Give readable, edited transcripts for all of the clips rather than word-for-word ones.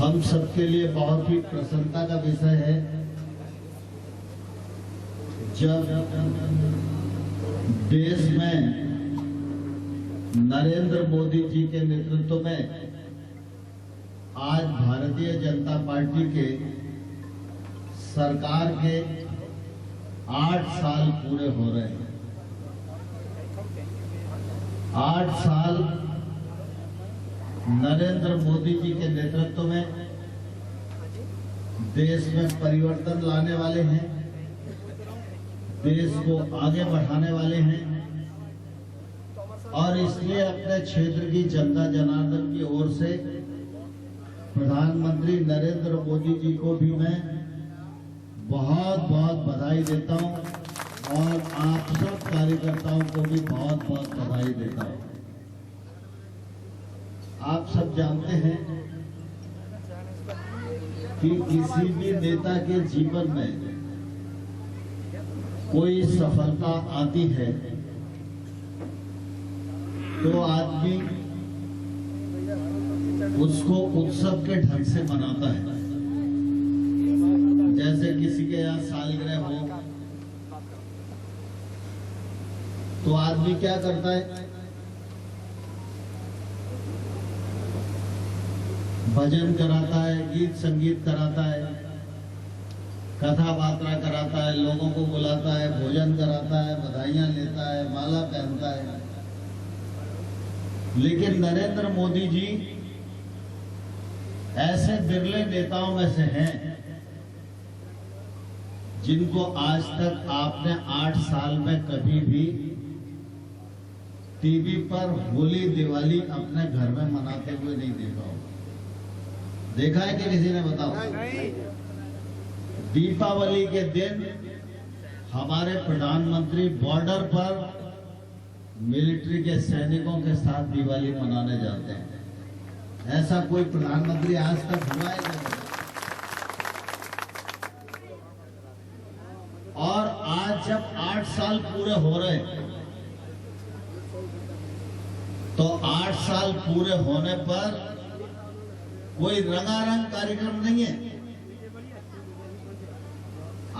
हम सबके लिए बहुत ही प्रसन्नता का विषय है जब देश में नरेंद्र मोदी जी के नेतृत्व में आज भारतीय जनता पार्टी के सरकार के 8 साल पूरे हो रहे हैं। 8 साल नरेंद्र मोदी जी के नेतृत्व में देश में परिवर्तन लाने वाले हैं, देश को आगे बढ़ाने वाले हैं और इसलिए अपने क्षेत्र की जनता जनार्दन की ओर से प्रधानमंत्री नरेंद्र मोदी जी को भी मैं बहुत बहुत बधाई देता हूं और आप सब कार्यकर्ताओं को भी बहुत बहुत बधाई देता हूं। आप सब जानते हैं कि किसी भी नेता के जीवन में कोई सफलता आती है तो आदमी उसको उत्सव के ढंग से मनाता है। जैसे किसी के यहाँ सालगिरह हो तो आदमी क्या करता है, भजन कराता है, गीत संगीत कराता है, कथा बात्रा कराता है, लोगों को बुलाता है, भोजन कराता है, बधाइयां लेता है, माला पहनता है। लेकिन नरेंद्र मोदी जी ऐसे बिरले नेताओं में से हैं जिनको आज तक आपने 8 साल में कभी भी टीवी पर होली दिवाली अपने घर में मनाते हुए नहीं देखा होगा। देखा है कि किसी ने? बताओ। दीपावली के दिन हमारे प्रधानमंत्री बॉर्डर पर मिलिट्री के सैनिकों के साथ दिवाली मनाने जाते हैं। ऐसा कोई प्रधानमंत्री आज तक हुआ है नहीं। और आज जब 8 साल पूरे हो रहे तो 8 साल पूरे होने पर कोई रंगारंग कार्यक्रम नहीं है।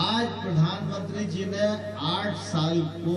आज प्रधानमंत्री जी ने 8 साल को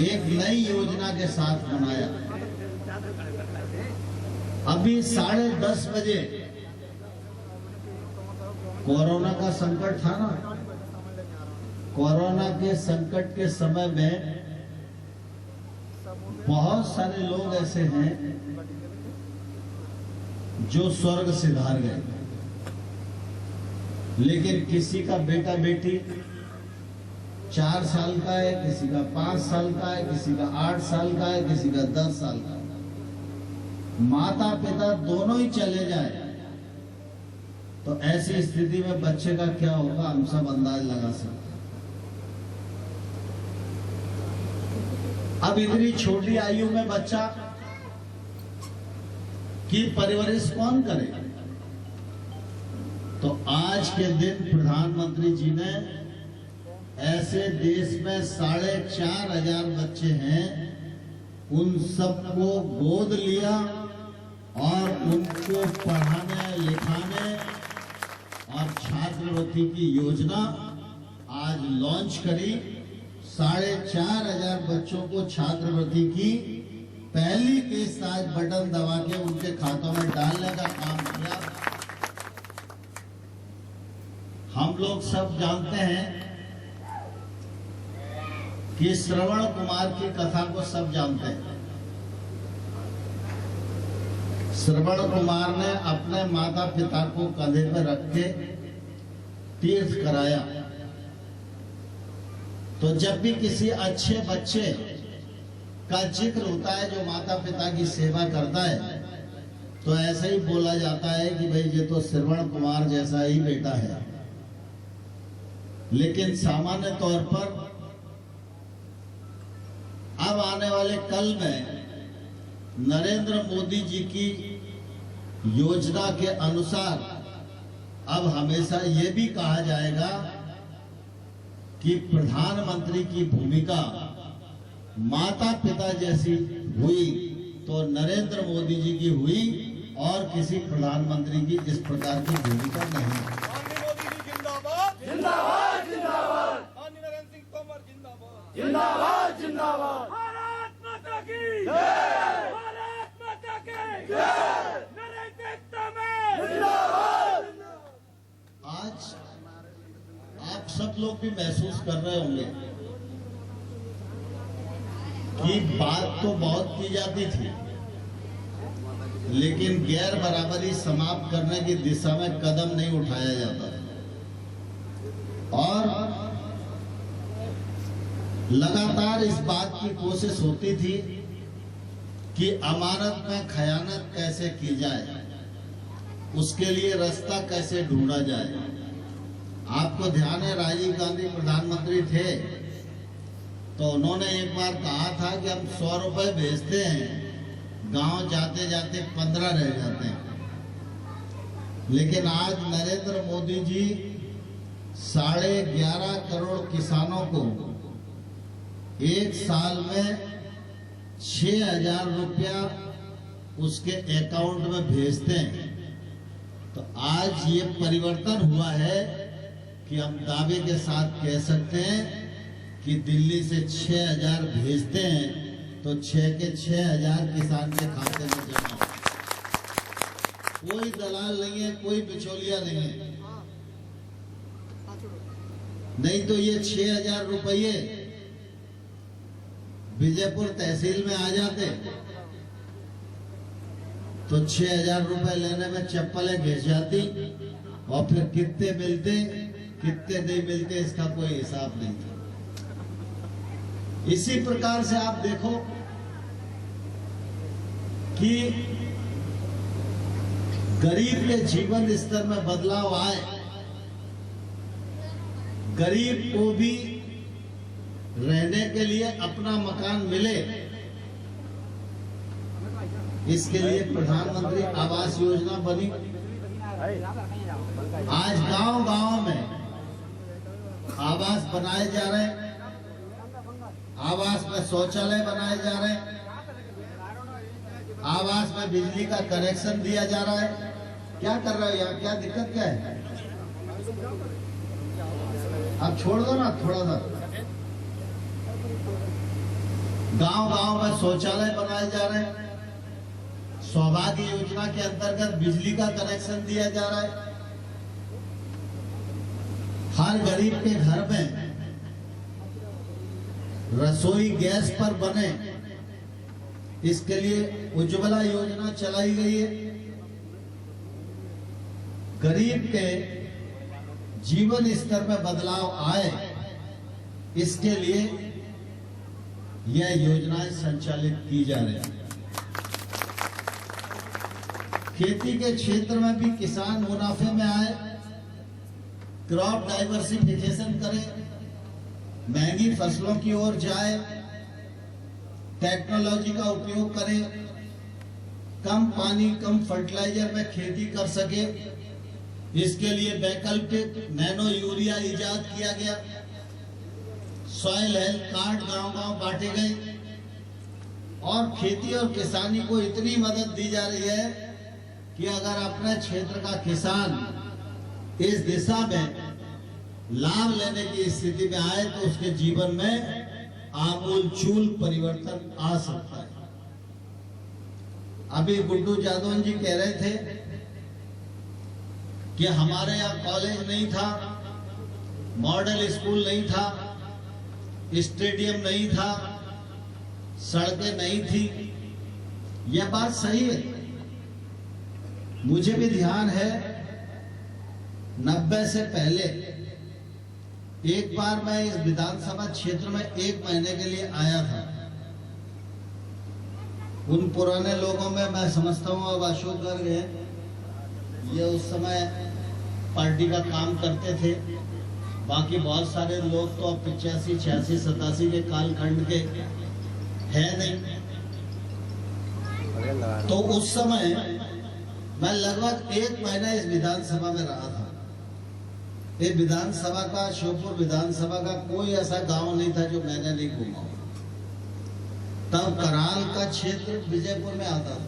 एक नई योजना के साथ मनाया। अभी 10:30 बजे कोरोना का संकट था ना, कोरोना के संकट के समय में बहुत सारे लोग ऐसे हैं जो स्वर्ग सिधार गए, लेकिन किसी का बेटा बेटी 4 साल का है, किसी का 5 साल का है, किसी का 8 साल का है, किसी का 10 साल का है। माता पिता दोनों ही चले जाए तो ऐसी स्थिति में बच्चे का क्या होगा हम सब अंदाज लगा सकते। अब इतनी छोटी आयु में बच्चा की परवरिश कौन करे? तो आज के दिन प्रधानमंत्री जी ने ऐसे देश में 4,500 बच्चे हैं, उन सबको गोद लिया और उनको पढ़ाने लिखाने और छात्रवृत्ति की योजना आज लॉन्च करी। 4,500 बच्चों को छात्रवृत्ति की पहली किस्त आज बटन दबा के उनके खातों में डालने का काम किया। हम लोग सब जानते हैं कि श्रवण कुमार की कथा को सब जानते हैं। श्रवण कुमार ने अपने माता पिता को कंधे पर रख के तीर्थ कराया। तो जब भी किसी अच्छे बच्चे का जिक्र होता है जो माता पिता की सेवा करता है तो ऐसा ही बोला जाता है कि भाई ये तो श्रवण कुमार जैसा ही बेटा है। लेकिन सामान्य तौर पर अब आने वाले कल में नरेंद्र मोदी जी की योजना के अनुसार अब हमेशा ये भी कहा जाएगा कि प्रधानमंत्री की भूमिका माता पिता जैसी हुई तो नरेंद्र मोदी जी की हुई और किसी प्रधानमंत्री की इस प्रकार की भूमिका नहीं है। मोदी जी जिंदाबाद जिंदाबाद जिंदाबाद माननीय नरेंद्र सिंह तोमर जिंदाबाद जिंदाबाद जिंदाबाद भारत माता की जय भारत माता की जय नरेंद्र तोमर जिंदाबाद। आज आप सब लोग भी महसूस कर रहे होंगे कि बात तो बहुत की जाती थी, लेकिन गैर बराबरी समाप्त करने की दिशा में कदम नहीं उठाया जाता और लगातार इस बात की कोशिश होती थी कि अमानत में खयानत कैसे की जाए, उसके लिए रास्ता कैसे ढूंढा जाए। आपको ध्यान है, राजीव गांधी प्रधानमंत्री थे तो उन्होंने एक बार कहा था कि हम 100 रुपए भेजते हैं, गांव जाते जाते 15 रह जाते हैं। लेकिन आज नरेंद्र मोदी जी 11.5 करोड़ किसानों को एक साल में 6,000 रुपया उसके अकाउंट में भेजते हैं। तो आज ये परिवर्तन हुआ है कि हम दावे के साथ कह सकते हैं कि दिल्ली से 6,000 भेजते हैं तो 6 के 6,000 किसान के खाते में जमा। कोई दलाल नहीं है, कोई बिचौलिया नहीं है। नहीं तो ये 6,000 रुपये विजयपुर तहसील में आ जाते तो 6,000 रुपए लेने में चप्पलें घिस जाती और फिर कितने मिलते कितने नहीं मिलते इसका कोई हिसाब नहीं था। इसी प्रकार से आप देखो कि गरीब के जीवन स्तर में बदलाव आए, गरीब को भी रहने के लिए अपना मकान मिले, इसके लिए प्रधानमंत्री आवास योजना बनी। आज गांव-गांव में आवास बनाए जा रहे हैं, आवास में शौचालय बनाए जा रहे हैं, आवास में बिजली का कनेक्शन दिया जा रहा है। क्या कर रहे हो यहाँ, क्या दिक्कत क्या है? आप छोड़ दो ना थोड़ा सा। गांव-गांव में शौचालय बनाए जा रहे हैं, सौभाग्य योजना के अंतर्गत बिजली का कनेक्शन दिया जा रहा है। हर गरीब के घर में रसोई गैस पर बने, इसके लिए उज्ज्वला योजना चलाई गई है। गरीब के जीवन स्तर में बदलाव आए, इसके लिए यह योजनाएं संचालित की जा रही हैं। खेती के क्षेत्र में भी किसान मुनाफे में आए, क्रॉप डाइवर्सिफिकेशन करें, महंगी फसलों की ओर जाए, टेक्नोलॉजी का उपयोग करें, कम पानी कम फर्टिलाइजर में खेती कर सके। इसके लिए वैकल्पिक नैनो यूरिया इजाद किया गया, सॉइल हेल्थ कार्ड गांव-गांव बांटे गए और खेती और किसानी को इतनी मदद दी जा रही है कि अगर अपने क्षेत्र का किसान इस दिशा में लाभ लेने की स्थिति में आए तो उसके जीवन में आमूलचूल परिवर्तन आ सकता है। अभी गुड्डू जादौन जी कह रहे थे कि हमारे यहाँ कॉलेज नहीं था, मॉडल स्कूल नहीं था, स्टेडियम नहीं था, सड़कें नहीं थी। यह बात सही है। मुझे भी ध्यान है 90 से पहले एक बार मैं इस विधानसभा क्षेत्र में 1 महीने के लिए आया था। उन पुराने लोगों में मैं समझता हूँ अब अशोक गर्ग है, ये उस समय पार्टी का काम करते थे। बाकी बहुत सारे लोग तो अब 85, 86, 87 के कालखंड के है नहीं। तो उस समय मैं लगभग 1 महीना इस विधानसभा में रहा था। ये विधानसभा का, श्योपुर विधानसभा का कोई ऐसा गांव नहीं था जो मैंने नहीं घूमा। तब कराल का क्षेत्र विजयपुर में आता था।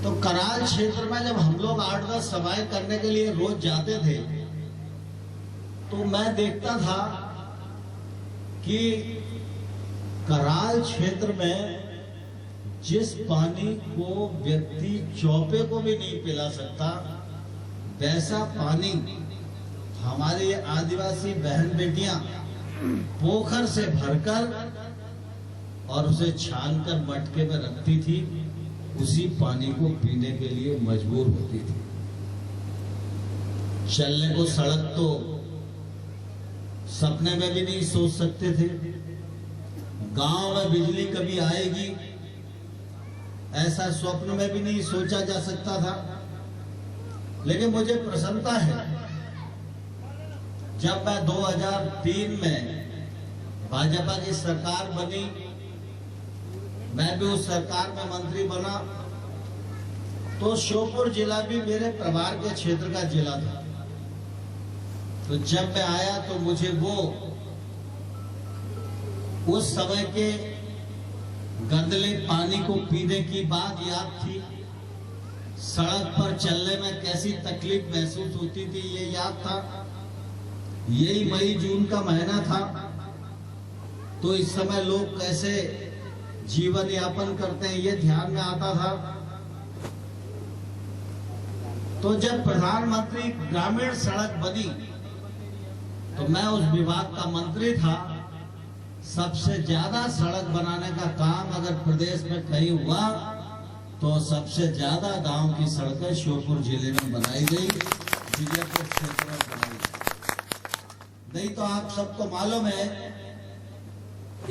तो कराल क्षेत्र में जब हम लोग 8-10 सभाएं करने के लिए रोज जाते थे तो मैं देखता था कि कराल क्षेत्र में जिस पानी को व्यक्ति चौपे को भी नहीं पिला सकता, वैसा पानी हमारे आदिवासी बहन बेटियां पोखर से भरकर और उसे छानकर मटके में रखती थी, उसी पानी को पीने के लिए मजबूर होती थी। चलने को सड़क तो सपने में भी नहीं सोच सकते थे। गांव में बिजली कभी आएगी ऐसा स्वप्न में भी नहीं सोचा जा सकता था। लेकिन मुझे प्रसन्नता है, जब मैं 2003 में भाजपा की सरकार बनी, मैं भी उस सरकार में मंत्री बना, तो श्योपुर जिला भी मेरे प्रभार के क्षेत्र का जिला था। तो जब मैं आया तो मुझे वो उस समय के गंदले पानी को पीने की बात याद थी। सड़क पर चलने में कैसी तकलीफ महसूस होती थी ये याद था। यही मई जून का महीना था, तो इस समय लोग कैसे जीवन यापन करते हैं ये ध्यान में आता था। तो जब प्रधानमंत्री ग्रामीण सड़क बनी तो मैं उस विभाग का मंत्री था। सबसे ज्यादा सड़क बनाने का काम अगर प्रदेश में कहीं हुआ तो सबसे ज्यादा गांव की सड़कें श्योपुर जिले में बनाई गई, विजयपुर क्षेत्र में बनाई गई। नहीं तो आप सबको मालूम है,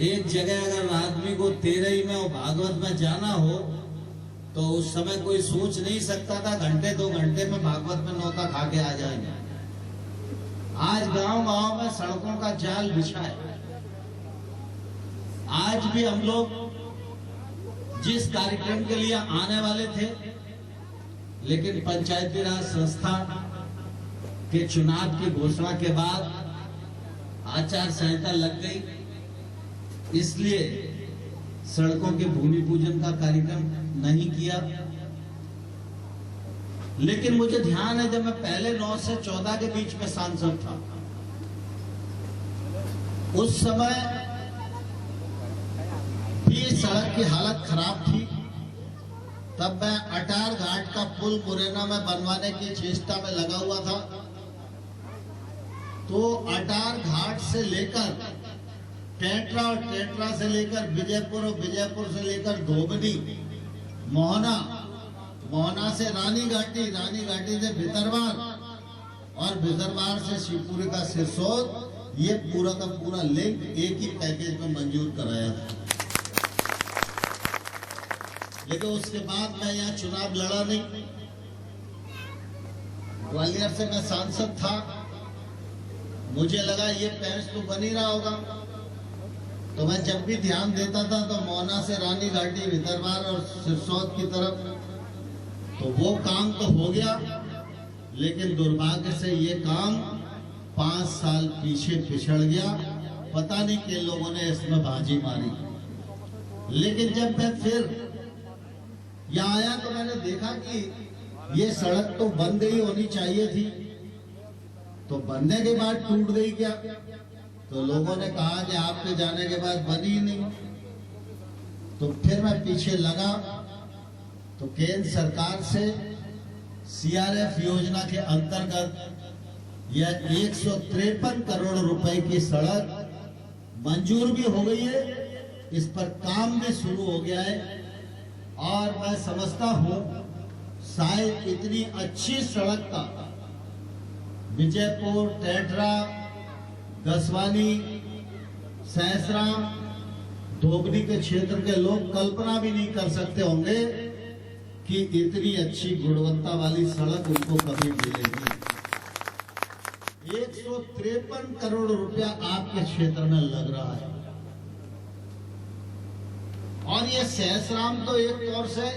एक जगह अगर आदमी को तेरही में और भागवत में जाना हो तो उस समय कोई सोच नहीं सकता था घंटे 2 घंटे में भागवत में नौता खा के आ जाएंगे। आज गांव गांव में सड़कों का जाल बिछा है। आज भी हम लोग जिस कार्यक्रम के लिए आने वाले थे, लेकिन पंचायती राज संस्था के चुनाव की घोषणा के बाद आचार संहिता लग गई, इसलिए सड़कों के भूमि पूजन का कार्यक्रम नहीं किया। लेकिन मुझे ध्यान है, जब मैं पहले 9 से 14 के बीच में सांसद था, उस समय भी सड़क की हालत खराब थी। तब मैं अटार घाट का पुल मुरैना में बनवाने की चेष्टा में लगा हुआ था। तो अटार घाट से लेकर टेट्रा और टेट्रा से लेकर विजयपुर और विजयपुर से लेकर धोबनी, मोहना, मोहना से रानी घाटी, रानी घाटी से भितरवार और भितरवार से शिवपुरी का सिरसौद, ये पूरा का पूरा लिंक एक ही पैकेज में मंजूर कराया था। लेकिन उसके बाद मैं यहाँ चुनाव लड़ा नहीं। ग्वालियर से मैं सांसद था, मुझे लगा ये पैंच तो बन ही रहा होगा, तो मैं जब भी ध्यान देता था तो मोहना से रानी घाटी, भितरवार और सिरसौद की तरफ, तो वो काम तो हो गया। लेकिन दुर्भाग्य से ये काम 5 साल पीछे पिछड़ गया। पता नहीं किन लोगों ने इसमें बाजी मारी। लेकिन जब मैं फिर यहाँ आया तो मैंने देखा कि ये सड़क तो बन गई होनी चाहिए थी, तो बनने के बाद टूट गई क्या? तो लोगों ने कहा कि आपके जाने के बाद बनी ही नहीं। तो फिर मैं पीछे लगा, तो केंद्र सरकार से CRF योजना के अंतर्गत यह 153 करोड़ रुपए की सड़क मंजूर भी हो गई है, इस पर काम भी शुरू हो गया है। और मैं समझता हूं शायद इतनी अच्छी सड़क का विजयपुर, टेट्रा, दसवानी, सहसराम, धोबनी के क्षेत्र के लोग कल्पना भी नहीं कर सकते होंगे कि इतनी अच्छी गुणवत्ता वाली सड़क उनको कभी मिलेगी। 153 करोड़ रुपया आपके क्षेत्र में लग रहा है। और ये सहसराम तो एक तौर से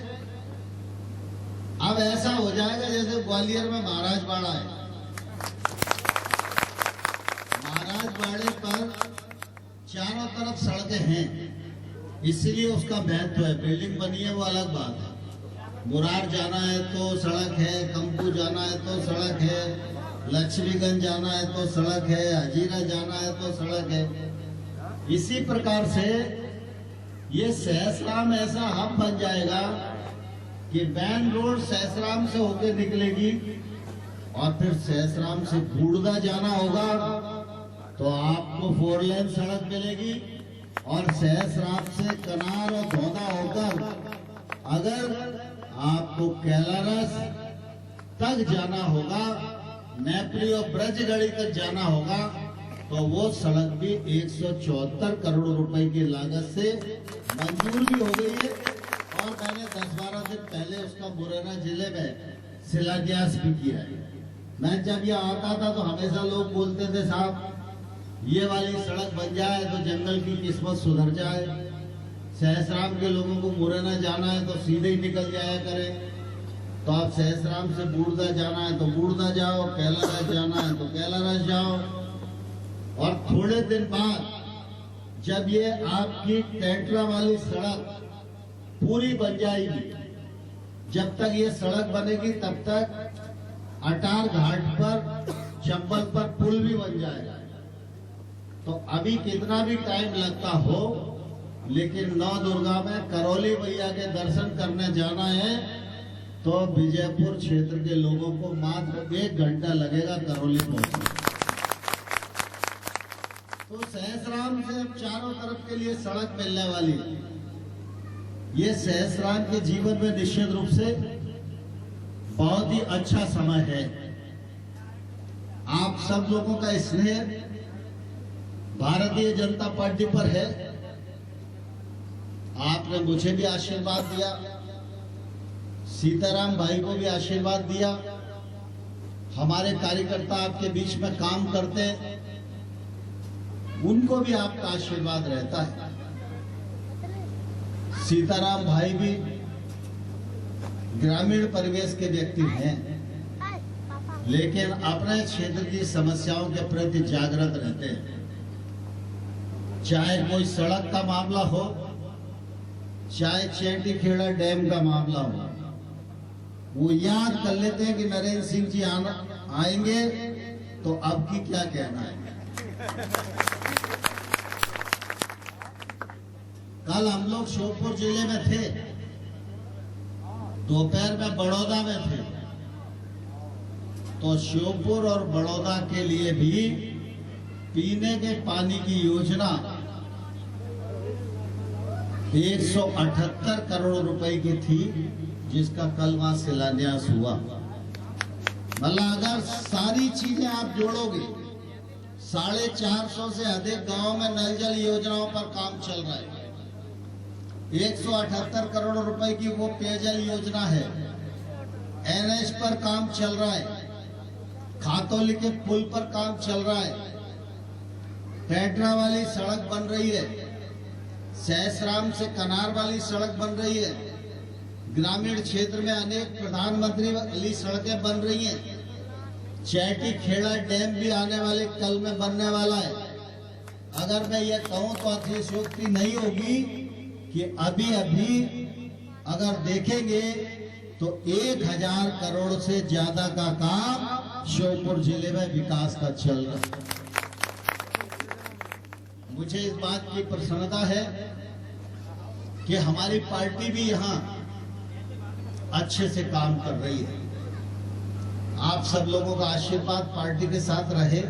अब ऐसा हो जाएगा जैसे ग्वालियर में महाराजवाड़ा है। महाराजवाड़े पर चारों तरफ सड़कें हैं, इसीलिए उसका महत्व है। बिल्डिंग बनी है वो अलग बात है, मुरार जाना है तो सड़क है, कंपू जाना है तो सड़क है, लक्ष्मीगंज जाना है तो सड़क है, हजीरा जाना है तो सड़क है। इसी प्रकार से ये सहसराम ऐसा हब बन जाएगा कि बैन रोड सहसराम से होकर निकलेगी और फिर सहसराम से बूढ़दा जाना होगा तो आपको 4 लेन सड़क मिलेगी और सहसराम से कनार और धौंधा होकर अगर आपको कैलारस तक जाना होगा, नेपली और ब्रजगढ़ी तक जाना होगा तो वो सड़क भी 174 करोड़ रुपए की लागत से मंजूर भी हो गई है और मैंने 10-12 दिन पहले उसका मुरैना जिले में शिलान्यास भी किया है। मैं जब यहाँ आता था तो हमेशा लोग बोलते थे, साहब ये वाली सड़क बन जाए तो जंगल की किस्मत सुधर जाए, सहसराम के लोगों को मुरैना जाना है तो सीधे ही निकल जाया करें। तो आप सहसराम से बूढ़दा जाना है तो बूढ़दा जाओ, कैलारस जाना है तो कैलारस जाओ। और थोड़े दिन बाद जब ये आपकी टेट्रा वाली सड़क पूरी बन जाएगी, जब तक ये सड़क बनेगी तब तक अटार घाट पर चंबल पर पुल भी बन जाएगा। तो अभी कितना भी टाइम लगता हो, लेकिन नौ दुर्गा में करौली मैया के दर्शन करने जाना है तो विजयपुर क्षेत्र के लोगों को मात्र 1 घंटा लगेगा करौली पहुंचने। तो सहसराम से अब चारों तरफ के लिए सड़क मिलने वाली है। ये सहसराम के जीवन में निश्चित रूप से बहुत ही अच्छा समय है। आप सब लोगों का स्नेह भारतीय जनता पार्टी पर है। आपने मुझे भी आशीर्वाद दिया, सीताराम भाई को भी आशीर्वाद दिया। हमारे कार्यकर्ता आपके बीच में काम करते हैं, उनको भी आपका आशीर्वाद रहता है। सीताराम भाई भी ग्रामीण परिवेश के व्यक्ति हैं, लेकिन अपने क्षेत्र की समस्याओं के प्रति जागृत रहते हैं। चाहे कोई सड़क का मामला हो, चाहे चेटी खेड़ा डैम का मामला हो, वो याद कर लेते हैं कि नरेंद्र सिंह जी आएंगे तो अब की क्या कहना है। कल हम लोग श्योपुर जिले में थे, दोपहर में बड़ौदा में थे। तो श्योपुर और बड़ौदा के लिए भी पीने के पानी की योजना 178 करोड़ रुपए की थी, जिसका कल वहां शिलान्यास हुआ। मतलब अगर सारी चीजें आप जोड़ोगे, 450 से अधिक गांवों में नल जल योजनाओं पर काम चल रहा है। 178 करोड़ रुपए की वो पेयजल योजना है। NH पर काम चल रहा है, खातौली के पुल पर काम चल रहा है, टेट्रा वाली सड़क बन रही है, सहसराम से कनार वाली सड़क बन रही है, ग्रामीण क्षेत्र में अनेक प्रधानमंत्री वाली सड़कें बन रही हैं, चैटी खेड़ा डैम भी आने वाले कल में बनने वाला है। अगर मैं ये कहूं तो अतिशयोक्ति नहीं होगी कि अभी अभी अगर देखेंगे तो 1000 करोड़ से ज्यादा का काम श्योपुर जिले में विकास का चल रहा है। मुझे इस बात की प्रसन्नता है कि हमारी पार्टी भी यहाँ अच्छे से काम कर रही है। आप सब लोगों का आशीर्वाद पार्टी के साथ रहे।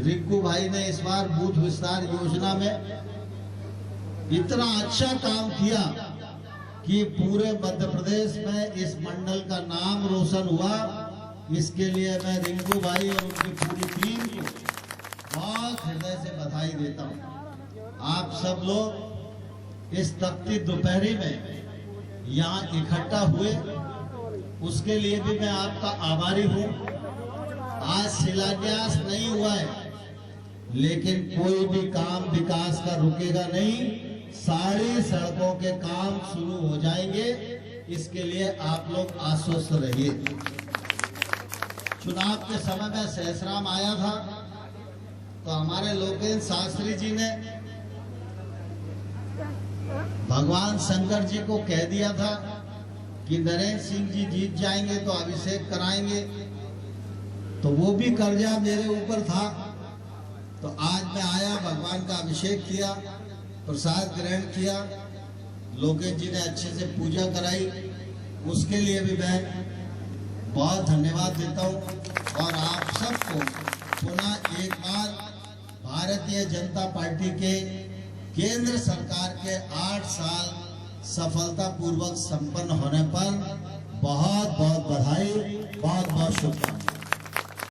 रिक्कू भाई ने इस बार बूथ विस्तार योजना में इतना अच्छा काम किया कि पूरे मध्य प्रदेश में इस मंडल का नाम रोशन हुआ। इसके लिए मैं रिंकू भाई और उनकी पूरी टीम को बहुत हृदय से बधाई देता हूँ। आप सब लोग इस तपती दोपहरी में यहाँ इकट्ठा हुए, उसके लिए भी मैं आपका आभारी हूँ। आज शिलान्यास नहीं हुआ है, लेकिन कोई भी काम विकास का रुकेगा नहीं। सारी सड़कों के काम शुरू हो जाएंगे, इसके लिए आप लोग आश्वस्त रहिए। चुनाव के समय में सहसराम आया था तो हमारे लोकेन्द्र शास्त्री जी ने भगवान शंकर जी को कह दिया था कि नरेंद्र सिंह जी जीत जाएंगे तो अभिषेक कराएंगे, तो वो भी कर्जा मेरे ऊपर था। तो आज मैं आया, भगवान का अभिषेक किया, प्रसाद ग्रहण किया, लोकेश जी ने अच्छे से पूजा कराई, उसके लिए भी मैं बहुत धन्यवाद देता हूँ। और आप सबको पुनः एक बार भारतीय जनता पार्टी के केंद्र सरकार के 8 साल सफलतापूर्वक संपन्न होने पर बहुत बहुत बधाई, बहुत बहुत शुभकामनाएं।